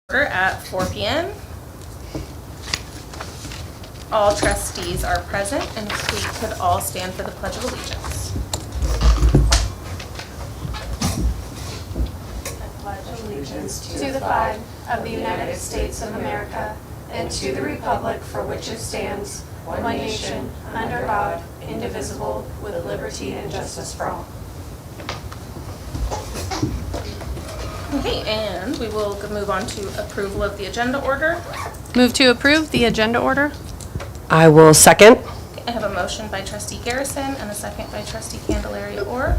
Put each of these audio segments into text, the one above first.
At 4 p.m. All trustees are present, and if we could all stand for the Pledge of Allegiance. I pledge allegiance to the flag of the United States of America and to the republic for which it stands, one nation, under God, indivisible, with liberty and justice for all. Okay, and we will move on to approval of the agenda order. Move to approve the agenda order. I will second. I have a motion by trustee Garrison and a second by trustee Candelaria Orr.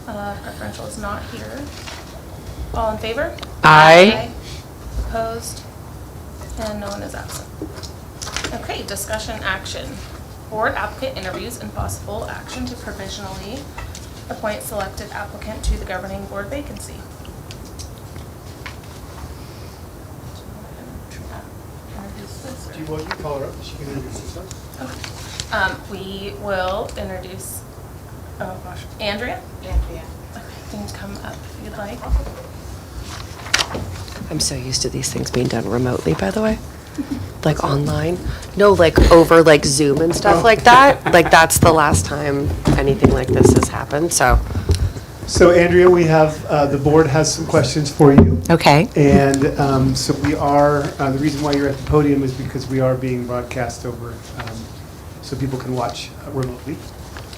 Preferential is not here. All in favor? Aye. Opposed? And no one is absent. Okay, discussion action. Board applicant interviews and possible action to provisionally appoint selected applicant to the governing board vacancy. Do you want to call her up? She can introduce herself. Okay. We will introduce, oh gosh, Andrea? Andrea. Okay, you can come up if you'd like. I'm so used to these things being done remotely, by the way. Like online. No, like over like Zoom and stuff like that. Like that's the last time anything like this has happened, so. So Andrea, we have, the board has some questions for you. Okay. And so we are, the reason why you're at the podium is because we are being broadcast over, so people can watch remotely.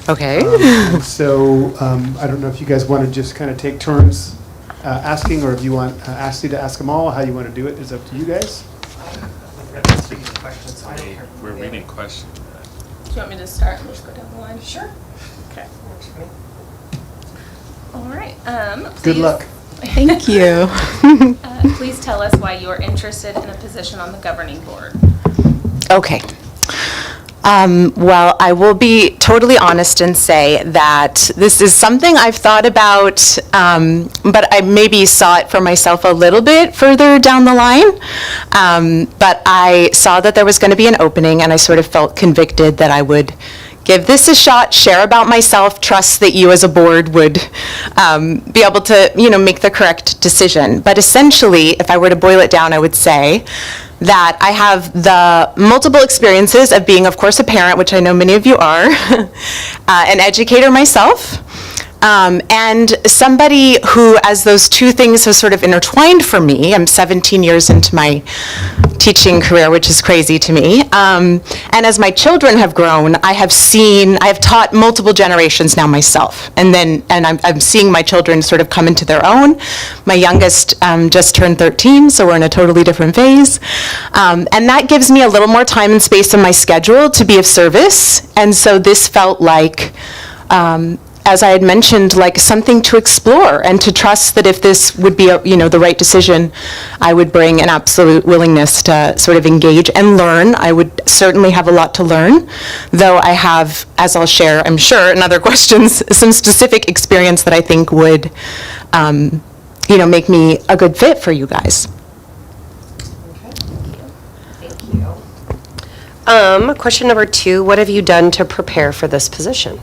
Okay. And so I don't know if you guys want to just kind of take turns asking, or if you want Ashley to ask them all, how you want to do it is up to you guys. We're reading questions. Do you want me to start and just go down the line? Sure. Okay. All right. Good luck. Thank you. Please tell us why you're interested in a position on the governing board. Okay. Well, I will be totally honest and say that this is something I've thought about, but I maybe saw it for myself a little bit further down the line. But I saw that there was going to be an opening, and I sort of felt convicted that I would give this a shot, share about myself, trust that you as a board would be able to, make the correct decision. But essentially, if I were to boil it down, I would say that I have the multiple experiences of being, of course, a parent, which I know many of you are, an educator myself, and somebody who, as those two things have sort of intertwined for me, I'm 17 years into my teaching career, which is crazy to me, and as my children have grown, I have taught multiple generations now myself, and I'm seeing my children sort of come into their own. My youngest just turned 13, so we're in a totally different phase, and that gives me a little more time and space in my schedule to be of service, and so this felt like, as I had mentioned, like something to explore and to trust that if this would be, the right decision, I would bring an absolute willingness to sort of engage and learn. I would certainly have a lot to learn, though I have, as I'll share, I'm sure, in other questions, some specific experience that I think would, make me a good fit for you guys. Thank you. Question number 2, what have you done to prepare for this position?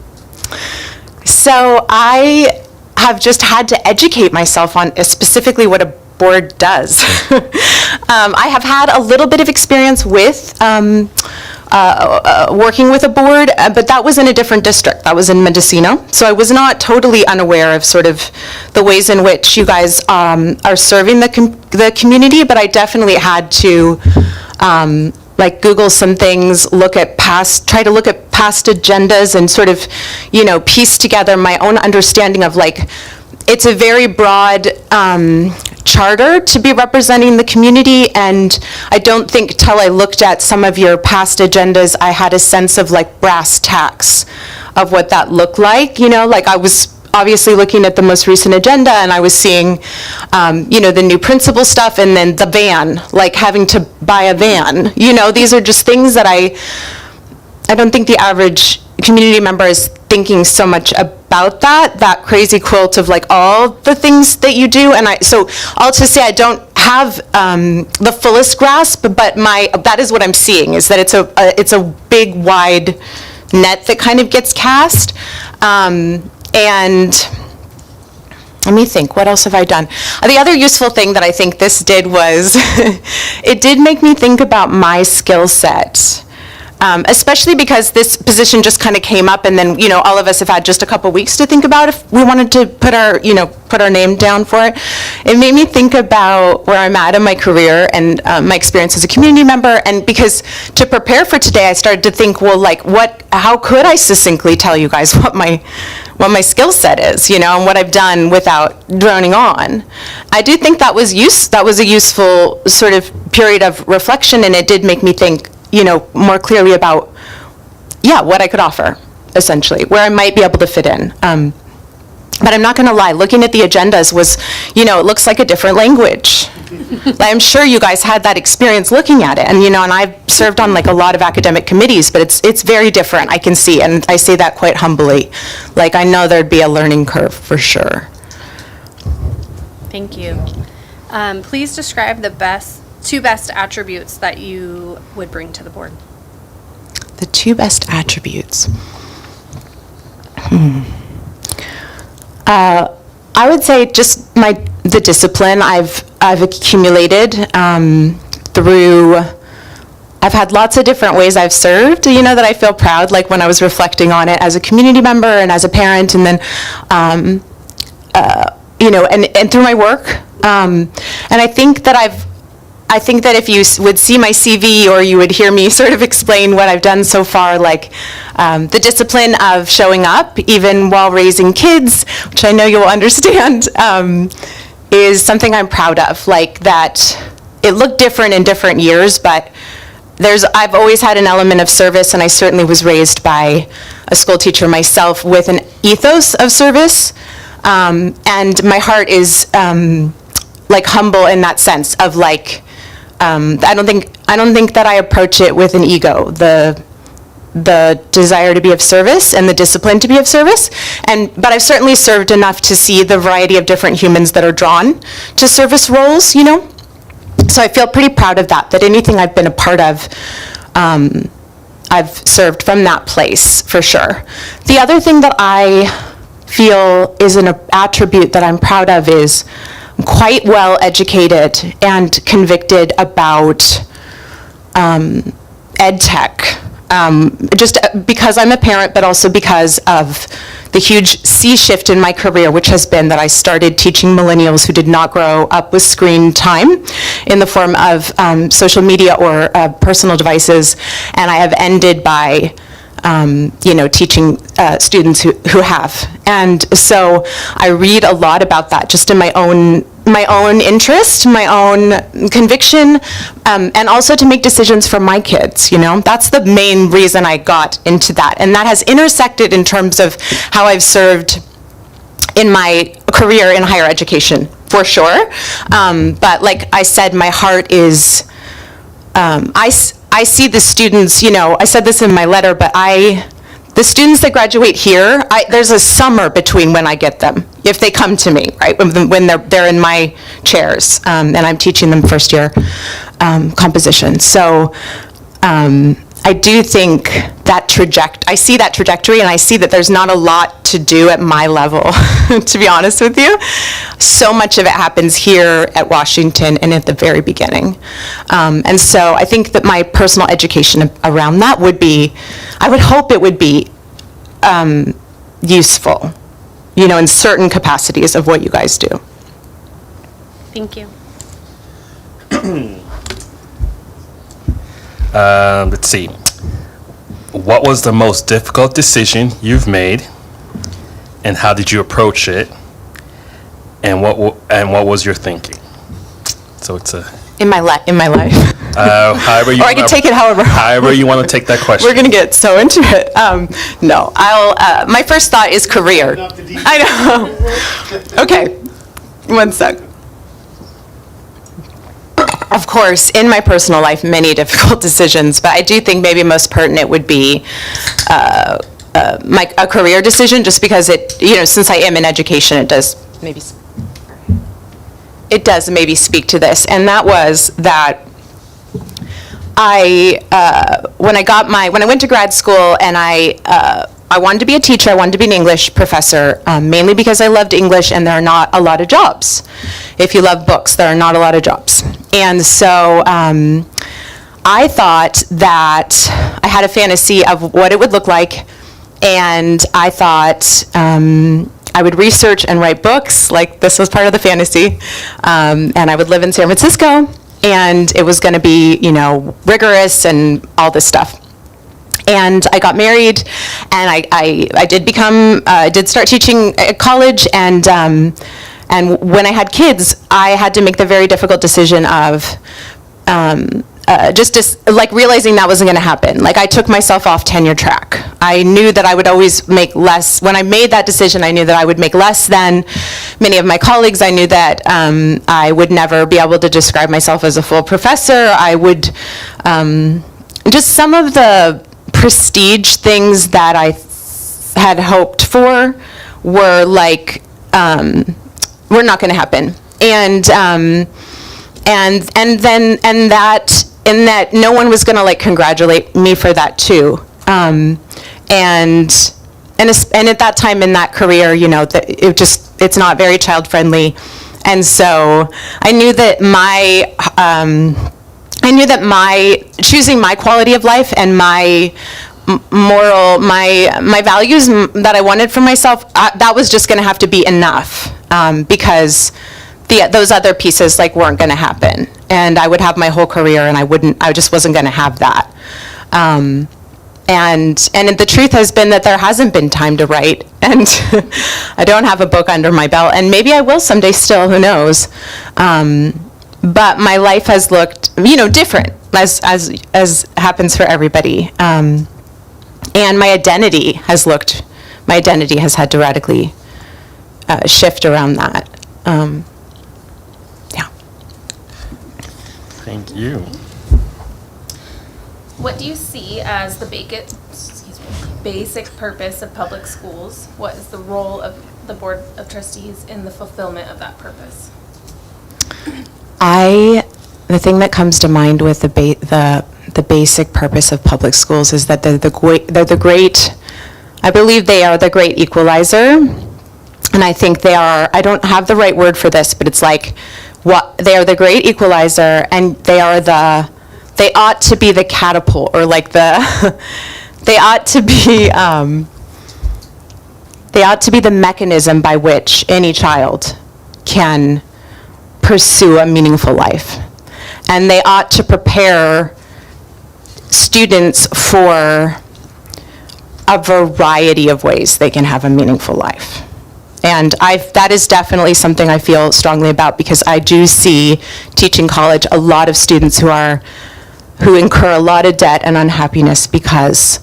So I have just had to educate myself on specifically what a board does. I have had a little bit of experience with working with a board, but that was in a different district. That was in Mendocino. So I was not totally unaware of sort of the ways in which you guys are serving the community, but I definitely had to Google some things, try to look at past agendas and sort of, piece together my own understanding of it's a very broad charter to be representing the community, and I don't think till I looked at some of your past agendas, I had a sense of brass tacks of what that looked like, I was obviously looking at the most recent agenda, and I was seeing, the new principal stuff, and then the van, having to buy a van. These are just things that I don't think the average community member is thinking so much about that crazy quilt of all the things that you do. And so all to say, I don't have the fullest grasp, but that is what I'm seeing, is that it's a big, wide net that kind of gets cast. And let me think, what else have I done? The other useful thing that I think this did was, it did make me think about my skill set. Especially because this position just kind of came up, and then, all of us have had just a couple weeks to think about if we wanted to put our name down for it. It made me think about where I'm at in my career and my experience as a community member, and because to prepare for today, I started to think, well, how could I succinctly tell you guys what my skill set is, and what I've done without droning on. I do think that was a useful sort of period of reflection, and it did make me think, more clearly about, what I could offer, essentially, where I might be able to fit in. But I'm not going to lie, looking at the agendas was, it looks like a different language. I'm sure you guys had that experience looking at it, and, and I've served on a lot of academic committees, but it's very different, I can see, and I say that quite humbly. I know there'd be a learning curve, for sure. Thank you. Please describe the two best attributes that you would bring to the board. The two best attributes. I would say just the discipline I've accumulated through. I've had lots of different ways I've served, that I feel proud, when I was reflecting on it as a community member and as a parent, and then, and through my work. And I think that if you would see my CV, or you would hear me sort of explain what I've done so far, the discipline of showing up, even while raising kids, which I know you'll understand, is something I'm proud of. That it looked different in different years, but I've always had an element of service, and I certainly was raised by a school teacher myself with an ethos of service, and my heart is humble in that sense of I don't think that I approach it with an ego. The desire to be of service and the discipline to be of service, but I've certainly served enough to see the variety of different humans that are drawn to service roles. So I feel pretty proud of that. That anything I've been a part of, I've served from that place for sure. The other thing that I feel is an attribute that I'm proud of is I'm quite well educated and convicted about ed tech, just because I'm a parent, but also because of the huge sea shift in my career, which has been that I started teaching millennials who did not grow up with screen time in the form of social media or personal devices, and I have ended by teaching students who have. And so I read a lot about that just in my own interest, my own conviction, and also to make decisions for my kids, That's the main reason I got into that. And that has intersected in terms of how I've served in my career in higher education, for sure. But like I said, my heart is, I see the students, I said this in my letter, but the students that graduate here, there's a summer between when I get them, if they come to me, right, when they're in my chairs, and I'm teaching them first year composition. So I do think I see that trajectory, and I see that there's not a lot to do at my level, to be honest with you. So much of it happens here at Washington and at the very beginning. And so I think that my personal education around that I would hope it would be useful, in certain capacities of what you guys do. Thank you. Let's see. What was the most difficult decision you've made, and how did you approach it, and what was your thinking? So it's in my life. However you. Or I can take it however you want to take that question. We're going to get so into it. No, my first thought is career. I know. Okay, one sec. Of course, in my personal life, many difficult decisions, but I do think maybe most pertinent would be a career decision, just because since I am in education, it does maybe speak to this, and that was that when I went to grad school and I I wanted to be a teacher, I wanted to be an English professor, mainly because I loved English and there are not a lot of jobs. If you love books, there are not a lot of jobs. And so I thought that I had a fantasy of what it would look like, and I thought I would research and write books, like this was part of the fantasy, and I would live in San Francisco, and it was going to be, rigorous and all this stuff. And I got married, and I did start teaching at college, and when I had kids, I had to make the very difficult decision of like realizing that wasn't going to happen. Like, I took myself off tenure track. I knew that I would always make less. When I made that decision, I knew that I would make less than many of my colleagues. I knew that I would never be able to describe myself as a full professor. I would, just some of the prestige things that I had hoped for were like, were not going to happen. And that no one was going to like congratulate me for that too. And at that time in that career, it's not very child friendly. And so I knew that my choosing my quality of life and my moral, my values that I wanted for myself, that was just going to have to be enough, because those other pieces like weren't going to happen, and I would have my whole career, and I just wasn't going to have that. And the truth has been that there hasn't been time to write, and I don't have a book under my belt, and maybe I will someday still, who knows. But my life has looked, different, as happens for everybody. And my identity has had to radically shift around that. Thank you. What do you see as the basic purpose of public schools? What is the role of the Board of Trustees in the fulfillment of that purpose? The thing that comes to mind with the basic purpose of public schools is that they're the great, I believe they are the great equalizer. And I think they are, I don't have the right word for this, but it's like, they are the great equalizer, and they ought to be the catapult, or like they ought to be the mechanism by which any child can pursue a meaningful life. And they ought to prepare students for a variety of ways they can have a meaningful life. And that is definitely something I feel strongly about, because I do see teaching college a lot of students who incur a lot of debt and unhappiness because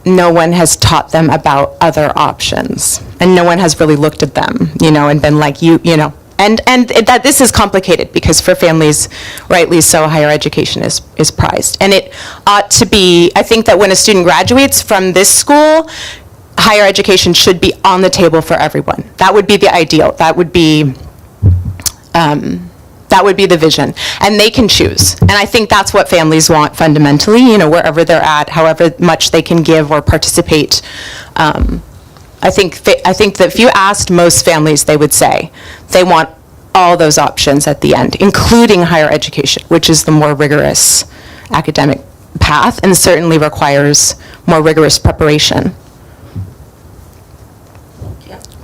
no one has taught them about other options, and no one has really looked at them, and been like, and that this is complicated, because for families, rightly so, higher education is prized. And it ought to be, I think that when a student graduates from this school, higher education should be on the table for everyone. That would be the ideal. That would be the vision. And they can choose. And I think that's what families want fundamentally, wherever they're at, however much they can give or participate. I think that if you asked most families, they would say they want all those options at the end, including higher education, which is the more rigorous academic path and certainly requires more rigorous preparation.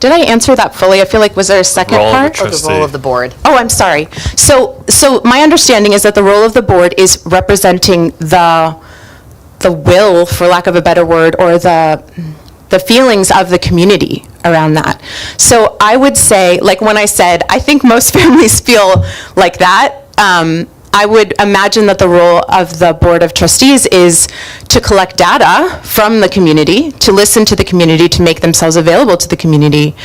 Did I answer that fully? I feel like, was there a second Role of part? the The role of the board. Oh, I'm sorry. So my understanding is that the role of the board is representing the will, for lack of a better word, or the feelings of the community around that. So I would say, like when I said, I think most families feel like that, I would imagine that the role of the Board of Trustees is to collect data from the community, to listen to the community, to make themselves available to the community,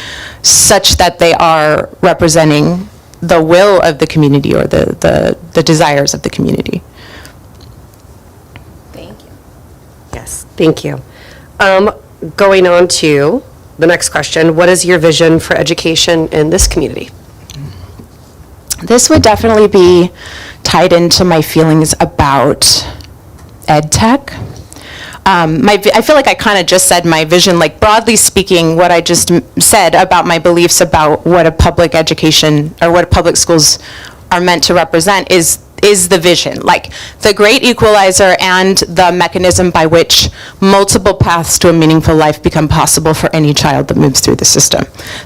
such that they are representing the will of the community, or the desires of the community. Thank you. Yes, thank you. Going on to the next question, what is your vision for education in this community? This would definitely be tied into my feelings about ed tech. I feel like I kind of just said my vision, like broadly speaking, what I just said about my beliefs about what a public education or what public schools are meant to represent is the vision, like the great equalizer and the mechanism by which multiple paths to a meaningful life become possible for any child that moves through the system.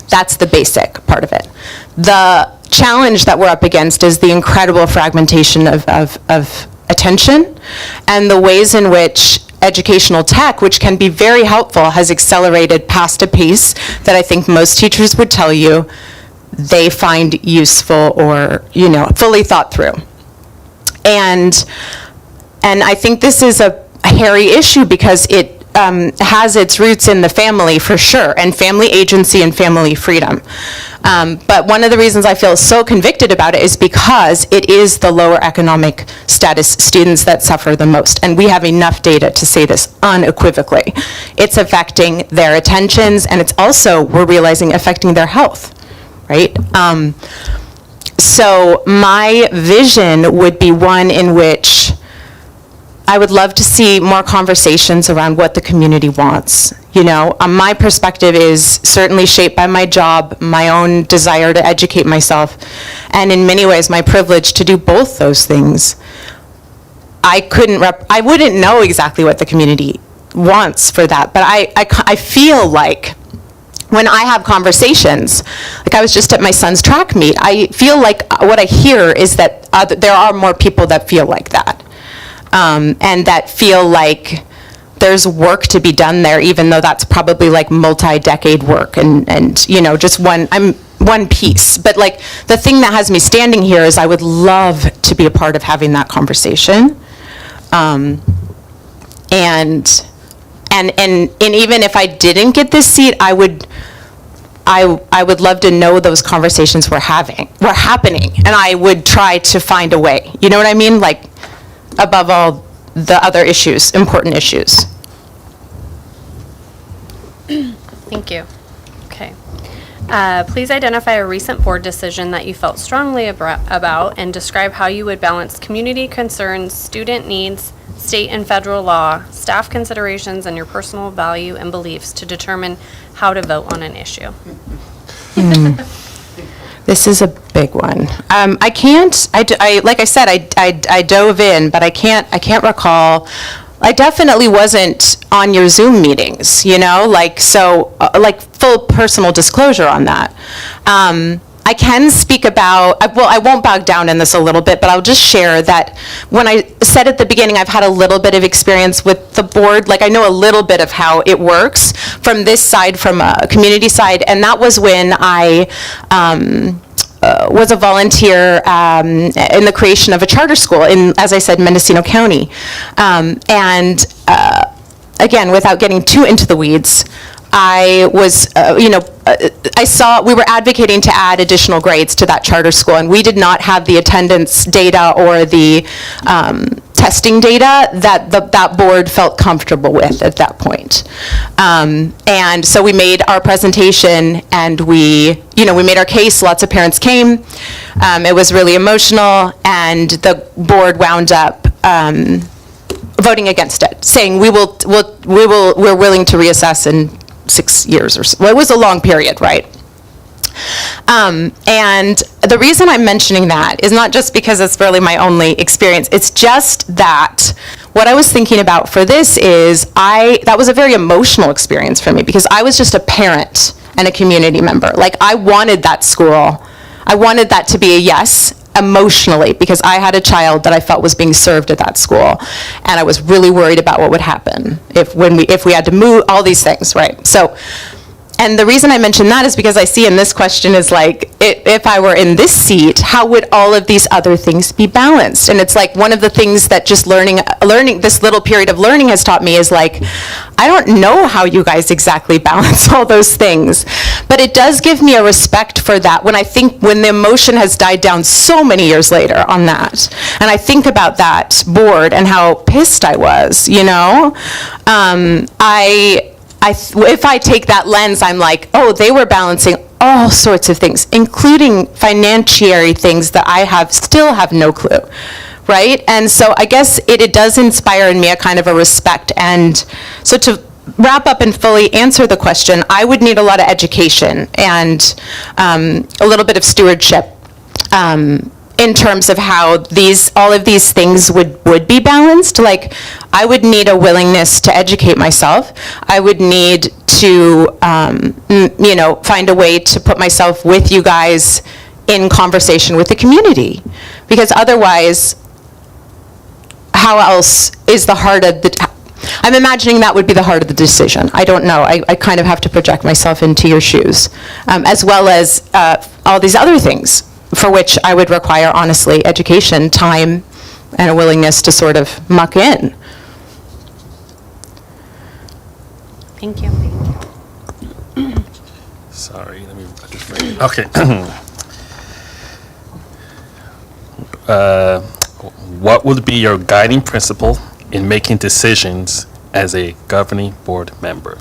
That's the basic part of it. The challenge that we're up against is the incredible fragmentation of attention and the ways in which educational tech, which can be very helpful, has accelerated past a pace that I think most teachers would tell you they find useful or, fully thought through. And I think this is a hairy issue because it has its roots in the family for sure, and family agency and family freedom. But one of the reasons I feel so convicted about it is because it is the lower economic status students that suffer the most. And we have enough data to say this unequivocally. It's affecting their attentions, and it's also, we're realizing, affecting their health, right? So my vision would be one in which I would love to see more conversations around what the community wants. My perspective is certainly shaped by my job, my own desire to educate myself, and in many ways my privilege to do both those things. I wouldn't know exactly what the community wants for that, but I feel like when I have conversations, like I was just at my son's track meet, I feel like what I hear is that there are more people that feel like that. And that feel like there's work to be done there, even though that's probably like multi-decade work and just one piece. But like the thing that has me standing here is I would love to be a part of having that conversation. And even if I didn't get this seat, I would love to know those conversations were happening, and I would try to find a way. You know what I mean? Like, above all the other issues, important issues. Thank you. Okay. Please identify a recent board decision that you felt strongly about and describe how you would balance community concerns, student needs, state and federal law, staff considerations, and your personal value and beliefs to determine how to vote on an issue. This is a big one. Like I said, I dove in, but I can't recall. I definitely wasn't on your Zoom meetings, like full personal disclosure on that. I can speak about, I won't bog down in this a little bit, but I'll just share that when I said at the beginning I've had a little bit of experience with the board, like I know a little bit of how it works from this side, from a community side, and that was when I was a volunteer in the creation of a charter school in, as I said, Mendocino County. Again, without getting too into the weeds, I was, I saw we were advocating to add additional grades to that charter school, and we did not have the attendance data or the testing data that that board felt comfortable with at that point. And so we made our presentation, and we made our case. Lots of parents came. It was really emotional, and the board wound up voting against it, saying we're willing to reassess in 6 years or so. Well, it was a long period, right? And the reason I'm mentioning that is not just because it's really my only experience. It's just that what I was thinking about for this is that was a very emotional experience for me because I was just a parent and a community member. Like, I wanted that school. I wanted that to be a yes emotionally because I had a child that I felt was being served at that school, and I was really worried about what would happen if we had to move, all these things, right? So, and the reason I mention that is because I see in this question is like, if I were in this seat, how would all of these other things be balanced? And it's like one of the things that just learning this little period of learning has taught me is like, I don't know how you guys exactly balance all those things, but it does give me a respect for that when the emotion has died down so many years later on that. And I think about that board and how pissed I was, if I take that lens, I'm like, oh, they were balancing all sorts of things, including financiary things that I still have no clue, right? And so I guess it does inspire in me a kind of a respect. And so to wrap up and fully answer the question, I would need a lot of education and a little bit of stewardship in terms of how all of these things would be balanced. Like, I would need a willingness to educate myself. I would need to, find a way to put myself with you guys in conversation with the community. Because otherwise, how else is the heart of I'm imagining that would be the heart of the decision. I don't know. I kind of have to project myself into your shoes, as well as all these other things for which I would require, honestly, education, time, and a willingness to sort of muck in. Thank you. Sorry, let me just bring it. Okay. What would be your guiding principle in making decisions as a governing board member?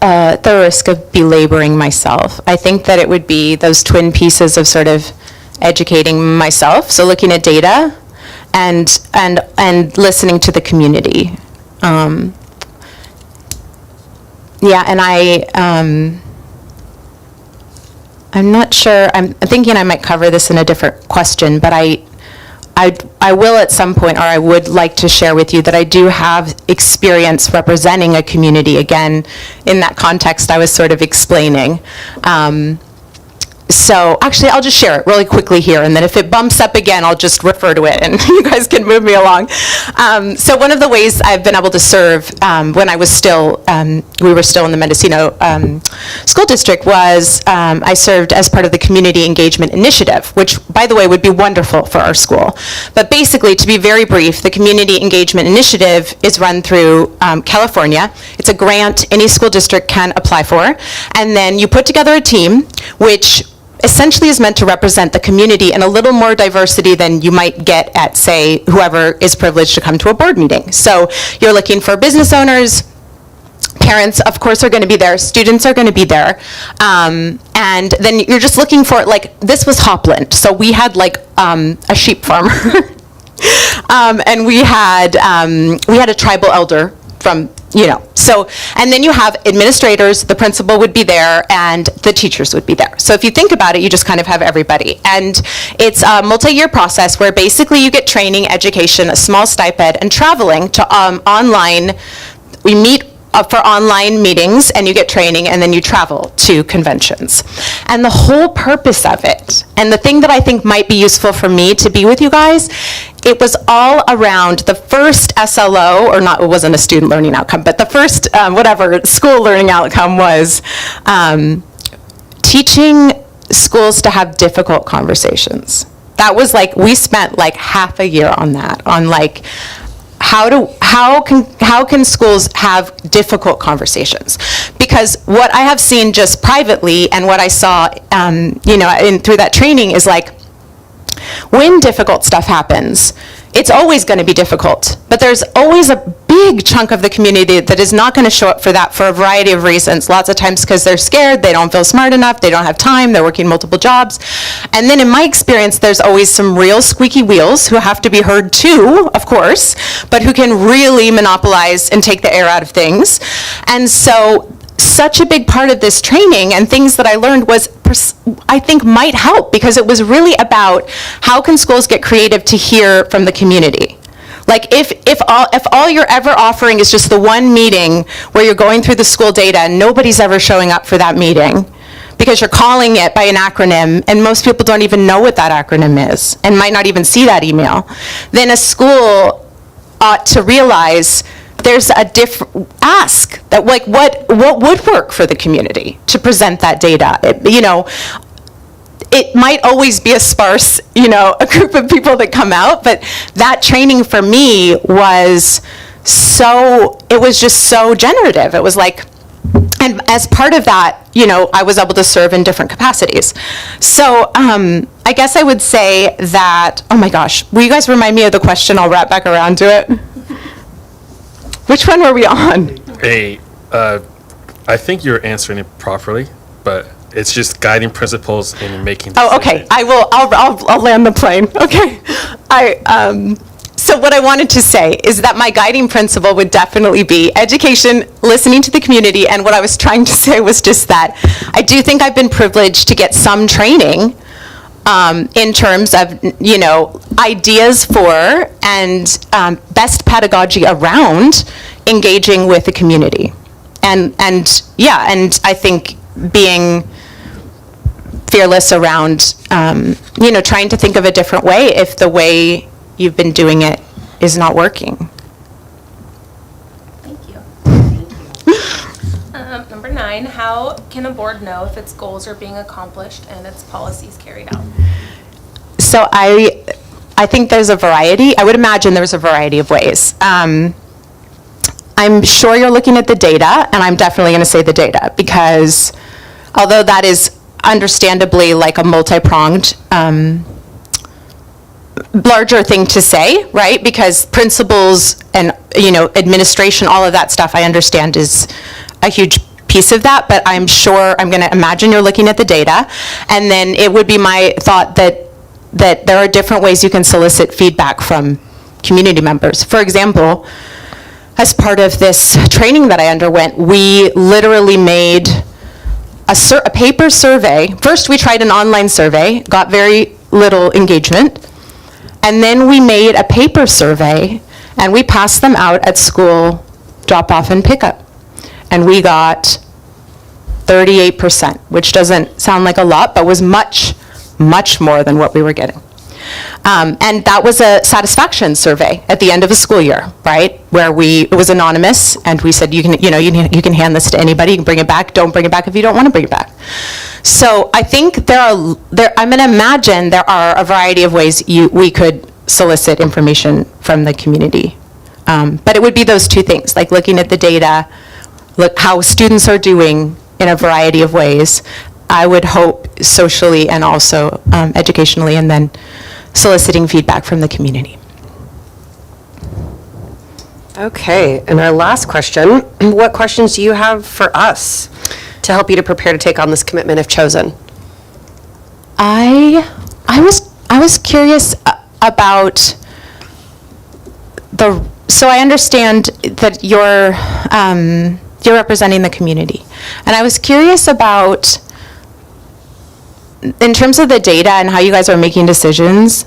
At the risk of belaboring myself, I think that it would be those twin pieces of sort of educating myself, so looking at data and listening to the community. Yeah, and I'm not sure, I'm thinking I might cover this in a different question, but I will at some point, or I would like to share with you that I do have experience representing a community, again, in that context I was sort of explaining. So actually, I'll just share it really quickly here, and then if it bumps up again, I'll just refer to it, and you guys can move me along. So one of the ways I've been able to serve when I was still, we were still in the Mendocino School District, was I served as part of the Community Engagement Initiative, which, by the way, would be wonderful for our school. But basically, to be very brief, the Community Engagement Initiative is run through California. It's a grant any school district can apply for, and then you put together a team which essentially is meant to represent the community in a little more diversity than you might get at, say, whoever is privileged to come to a board meeting. So you're looking for business owners, parents, of course, are going to be there, students are going to be there, and then you're just looking for, like, this was Hopland, so we had, like, a sheep farmer, and we had a tribal elder from, so, and then you have administrators, the principal would be there, and the teachers would be there. So if you think about it, you just kind of have everybody. And it's a multi-year process where basically you get training, education, a small stipend, and traveling to online. We meet for online meetings, and you get training, and then you travel to conventions. And the whole purpose of it, and the thing that I think might be useful for me to be with you guys, it was all around the first SLO, or not, it wasn't a student learning outcome, but the first, school learning outcome was teaching schools to have difficult conversations. That was like, we spent like half a year on that, on like, how can schools have difficult conversations? Because what I have seen just privately, and what I saw, through that training, is like, when difficult stuff happens, it's always going to be difficult, but there's always a big chunk of the community that is not going to show up for that for a variety of reasons. Lots of times because they're scared, they don't feel smart enough, they don't have time, they're working multiple jobs. And then in my experience, there's always some real squeaky wheels who have to be heard too, of course, but who can really monopolize and take the air out of things. And so such a big part of this training and things that I learned was, I think, might help, because it was really about how can schools get creative to hear from the community. Like, if all you're ever offering is just the one meeting where you're going through the school data and nobody's ever showing up for that meeting because you're calling it by an acronym and most people don't even know what that acronym is and might not even see that email, then a school ought to realize there's a different ask, that like what would work for the community to present that data. It might always be a sparse, a group of people that come out, but that training for me was just so generative. It was like, and as part of that, I was able to serve in different capacities. So I guess I would say that, oh my gosh, will you guys remind me of the question? I'll wrap back around to it. Which one were we on? I think you're answering it properly, but It's just guiding principles in making Oh, decisions. okay. I'll land the plane. Okay. So what I wanted to say is that my guiding principle would definitely be education, listening to the community, and what I was trying to say was just that I do think I've been privileged to get some training in terms of, ideas for and best pedagogy around engaging with the community. And I think being fearless around, trying to think of a different way if the way you've been doing it is not working. Thank you. Number 9, how can a board know if its goals are being accomplished and its policies carried out? So I think there's a variety. I would imagine there's a variety of ways. I'm sure you're looking at the data, and I'm definitely going to say the data, because although that is understandably like a multi-pronged larger thing to say, right? Because principals and, administration, all of that stuff I understand is a huge piece of that, but I'm going to imagine you're looking at the data. And then it would be my thought that there are different ways you can solicit feedback from community members. For example, as part of this training that I underwent, we literally made a paper survey. First, we tried an online survey, got very little engagement. And then we made a paper survey, and we passed them out at school drop-off and pickup. And we got 38%, which doesn't sound like a lot, but was much, much more than what we were getting. And that was a satisfaction survey at the end of a school year, right? Where it was anonymous, and we said, you can hand this to anybody, you can bring it back, don't bring it back if you don't want to bring it back. So I think I'm going to imagine there are a variety of ways we could solicit information from the community. But it would be those two things, like looking at the data, look how students are doing in a variety of ways. I would hope socially and also educationally, and then soliciting feedback from the community. Okay, and our last question, what questions do you have for us to help you to prepare to take on this commitment if chosen? I was curious about so I understand that you're representing the community, and I was curious about, in terms of the data and how you guys are making decisions,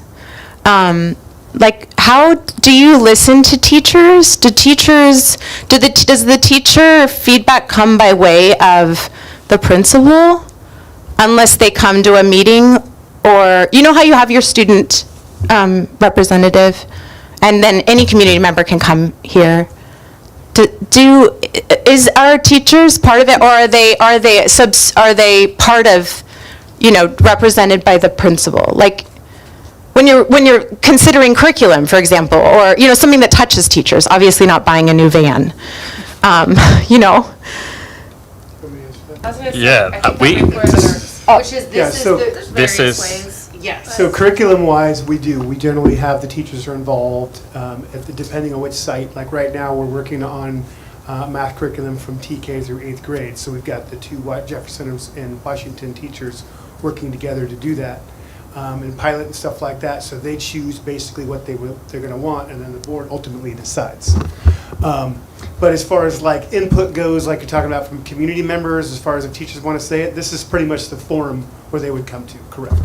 how do you listen to teachers? Does the teacher feedback come by way of the principal, unless they come to a meeting? Or, how you have your student representative, and then any community member can come here. Are teachers part of it, or are they part of, represented by the principal? Like, when you're considering curriculum, for example, or, something that touches teachers, obviously not buying a new van, I was going to say, Yeah, I think we- that might be where Which is, Yeah, so- there's This various is- ways. yes. So curriculum-wise, we generally have the teachers are involved, depending on which site. Like right now, we're working on math curriculum from TK through 8th grade. So we've got the two Jefferson and Washington teachers working together to do that, and pilot and stuff like that. So they choose basically what they're going to want, and then the board ultimately decides. But as far as like input goes, like you're talking about from community members, as far as if teachers want to say it, this is pretty much the forum where they would come to, correct?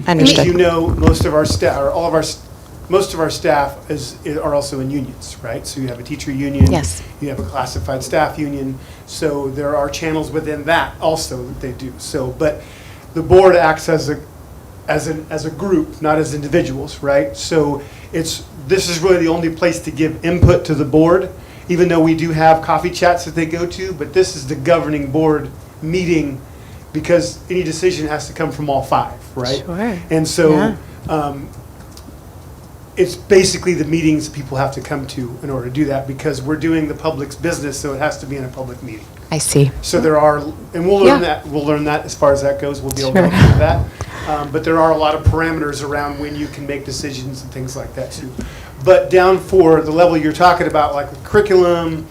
Understood. As you know, most of our staff, or most of our staff are also in unions, right? So you have a teacher union. Yes. You have a classified staff union. So there are channels within that also that they do. So, but the board acts as a group, not as individuals, right? So this is really the only place to give input to the board, even though we do have coffee chats that they go to, but this is the governing board meeting, because any decision has to come from all 5, right? Sure. And so Yeah. it's basically the meetings people have to come to in order to do that, because we're doing the public's business, so it has to be in a public meeting. I see. So there are, and we'll learn Yeah. that as far as that goes, we'll be able to Sure. help you with that. But there are a lot of parameters around when you can make decisions and things like that too. But down for the level you're talking about, like with curriculum,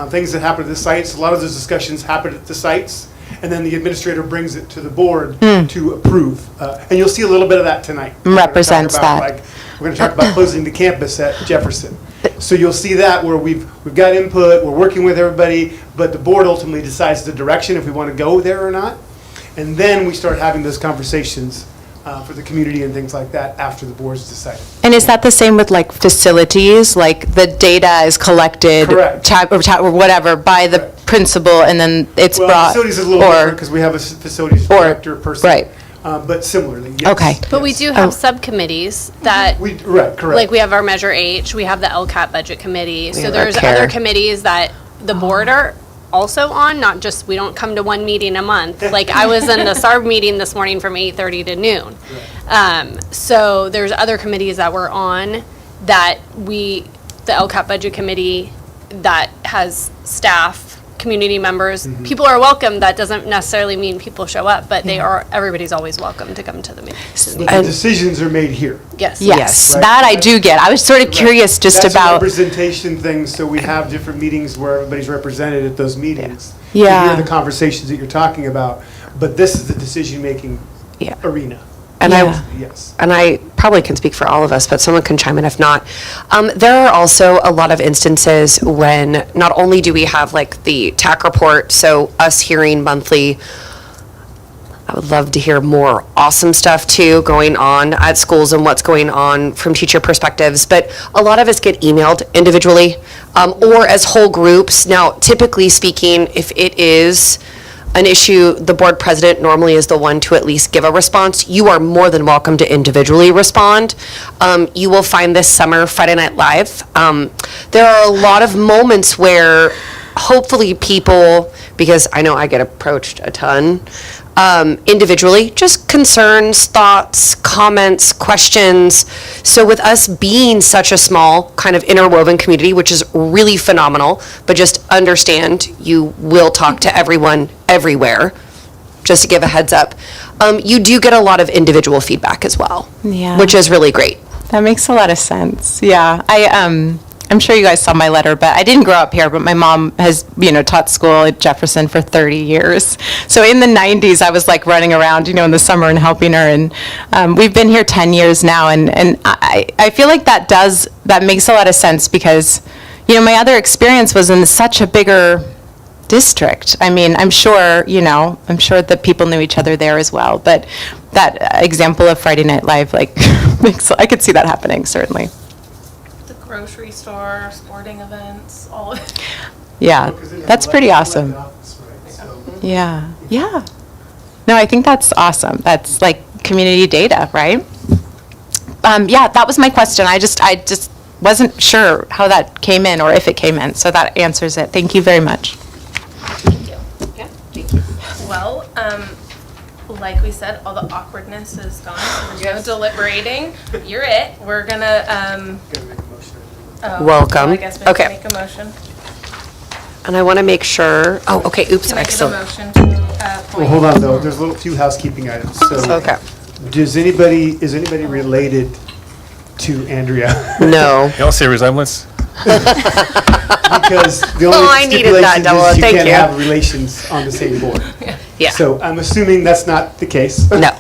things that happen at the sites, a lot of those discussions happen at the sites. and then the administrator brings it to the board to approve. And you'll see a little bit of that tonight. Represents that. We're going to talk about closing the campus at Jefferson. So you'll see that where we've got input, we're working with everybody, but the board ultimately decides the direction if we want to go there or not. And then we start having those conversations for the community and things like that after the board's decided. And is that the same with like facilities? Like the data is collected, Correct. or whatever, by the principal, and then it's Well, brought? facilities is a little different because we have a facilities director person. right. But similarly, yes. Okay. But we yes. do have subcommittees that, Right, correct. like we have our Measure H, we have the LCAP Budget Committee. So have our there's CARE. other committees that the board are also on, not just, we don't come to one meeting a month. Like I was in the SARB meeting this morning from 8:30 to noon. So there's other committees that we're on that the LCAP Budget Committee that has staff, community members, people are welcome. That doesn't necessarily mean people show up, but everybody's always welcome to come to the meetings. The decisions are made here. Yes. Yes, Right. that I do get. I was sort of curious just That's a about, representation thing, so we have different meetings where everybody's represented at those meetings. Yeah. To hear the conversations that you're talking about, but this is the decision-making Yeah. arena. And Yeah. Yes. I probably can speak for all of us, but someone can chime in if not. There are also a lot of instances when not only do we have like the TAC report, so us hearing monthly, I would love to hear more awesome stuff too going on at schools and what's going on from teacher perspectives, but a lot of us get emailed individually or as whole groups. Now, typically speaking, if it is an issue, the board president normally is the one to at least give a response. You are more than welcome to individually respond. You will find this summer, Friday Night Live, there are a lot of moments where hopefully people, because I know I get approached a ton, individually, just concerns, thoughts, comments, questions. So with us being such a small kind of interwoven community, which is really phenomenal, but just understand you will talk to everyone everywhere, just to give a heads up, you do get a lot of individual feedback as well, Yeah. which is really great. that makes a lot of sense. Yeah, I'm sure you guys saw my letter, but I didn't grow up here, but my mom has, taught school at Jefferson for 30 years. So in the 90s, I was like running around, in the summer and helping her. And we've been here 10 years now. And I feel like that makes a lot of sense because, my other experience was in such a bigger district. I mean, I'm sure that people knew each other there as well. But that example of Friday Night Live, like, I could see that happening, certainly. The grocery store, sporting events, all of it. Yeah, that's pretty awesome. Yeah, yeah. No, I think that's awesome. That's like community data, right? Yeah, that was my question. I just wasn't sure how that came in or if it came in, so that answers it. Thank you very much. Thank you. Yeah, thank you. Well, like we said, all the awkwardness is gone. There's no deliberating. You're it. We're gonna, Gotta make a motion. Welcome. I guess we have to Okay. make a motion. And I want to make sure, oops, Can I get a excellent. motion to appoint? Well, hold on though, there's a few housekeeping items. So, Okay. is anybody related to Andrea? No. You don't see a resemblance? Because the Oh, I only needed that, stipulation Noah. is you Thank can't you. have relations on the same board. Yeah. So I'm assuming that's not the case. No.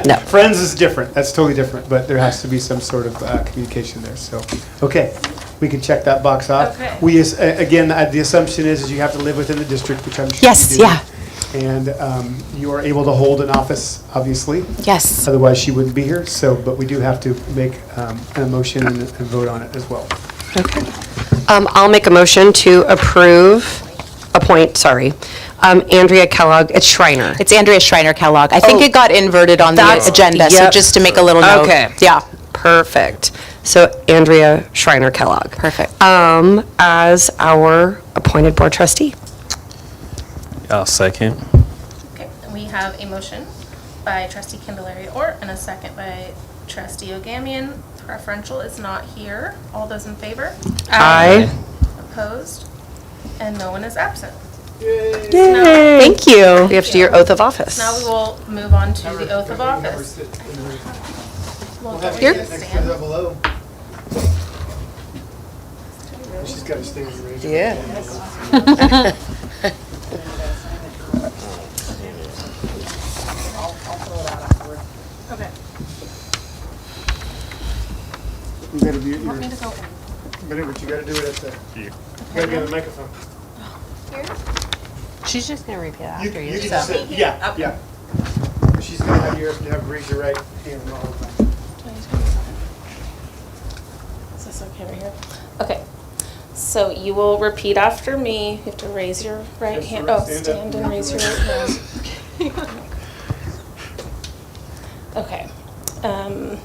No. Friends is different, that's totally different, but there has to be some sort of communication there, so, okay. We can check that box off. Okay. Again, the assumption is you have to live within the district, which I'm sure you Yes, do. yeah. And you are able to hold an office, obviously. Yes. Otherwise, she wouldn't be here, but we do have to make a motion and vote on it as well. Okay. I'll make a motion to appoint, Andrea Kellogg, it's Shriner. It's Andrea Schreiner Kellogg. I think Oh. it got inverted on the That's- agenda, so yep. just to make a little note. Okay. Yeah, Perfect. So Andrea Shriner Kellogg. perfect. As our appointed board trustee. I'll second. Okay, and we have a motion by trustee Candelaria Ort and a second by trustee Ogamian. Preferential is not here. All those in favor? Aye. Opposed? And no one is absent. Yay. Thank you. We have to do your oath of office. Now we will move on to the oath of office. Well, don't we Here. just stand? below. She's got to stand and raise her Yeah. You gotta be, Want me to go? but you gotta do it at the, you gotta be on the microphone. She's just gonna repeat after You you, can so. just sit, yeah, yeah. She's gonna have you raise your right hand all the time. Is this okay right here? Okay. So you will repeat after me. You have to raise your right Yes, hand. sir. Oh, Stand stand up. and raise your right hand. Okay.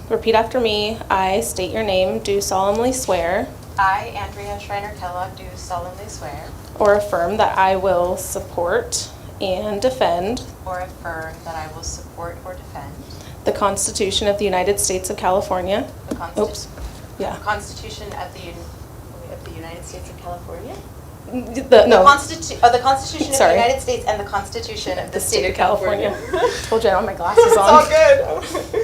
Repeat after me. I state your name, do solemnly swear I, Andrea Schreiner Kellogg, do solemnly swear or affirm that I will support and defend or affirm that I will support or defend the Constitution of the United States of California. the Oops. Yeah. Constitution of the United States of California? No. The Constitution of Sorry. the United States and the Constitution of the State of California. Told you I don't have my glasses It's on. all good.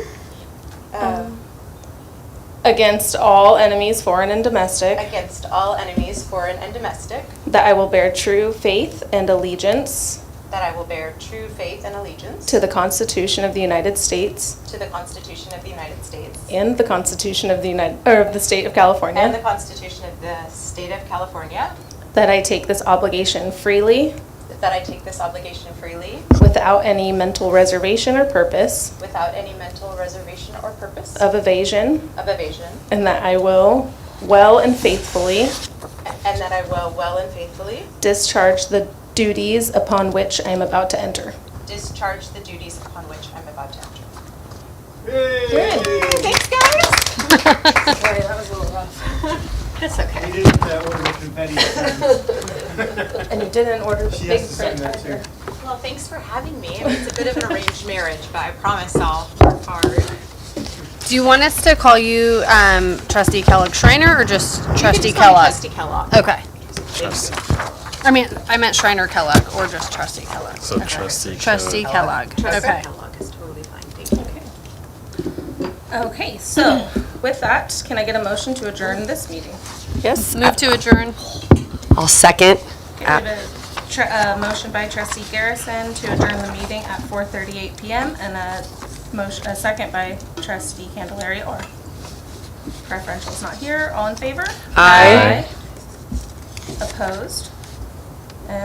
Against all enemies, foreign and domestic. Against all enemies, foreign and domestic, That I will bear true faith and allegiance that I will bear true faith and allegiance to the Constitution of the United States to the Constitution of the United States and the Constitution of the State of California. and the Constitution of the State of California, That I take this obligation freely, that I take this obligation freely without any mental reservation or purpose without any mental reservation or purpose of evasion, of evasion, and that I will well and faithfully and that I will well and faithfully discharge the duties upon which I am about to enter. discharge the duties upon which I'm about to enter. Thanks, guys. Sorry, that was a little rough. It's okay. You didn't order the confetti. And you didn't order the She big has to sign print that too. either. Well, thanks for having me. I mean, it's a bit of an arranged marriage, but I promise I'll work hard. Do you want us to call you Trustee Kellogg Schreiner or just Trustee You can just call me Kellogg? Trustee Kellogg. Okay. Trustee. I meant Schreiner Kellogg or just Trustee Kellogg. So Okay. Trustee Trustee Kellogg. Trustee Okay. Kellogg is totally fine. Thank you. Okay, so with that, can I get a motion to adjourn this meeting? Yes. Move to adjourn. I'll second. Okay, we have a motion by Trustee Garrison to adjourn the meeting at 4:38 PM and a second by Trustee Candelaria or preferential's not here. All in favor? Aye. Opposed?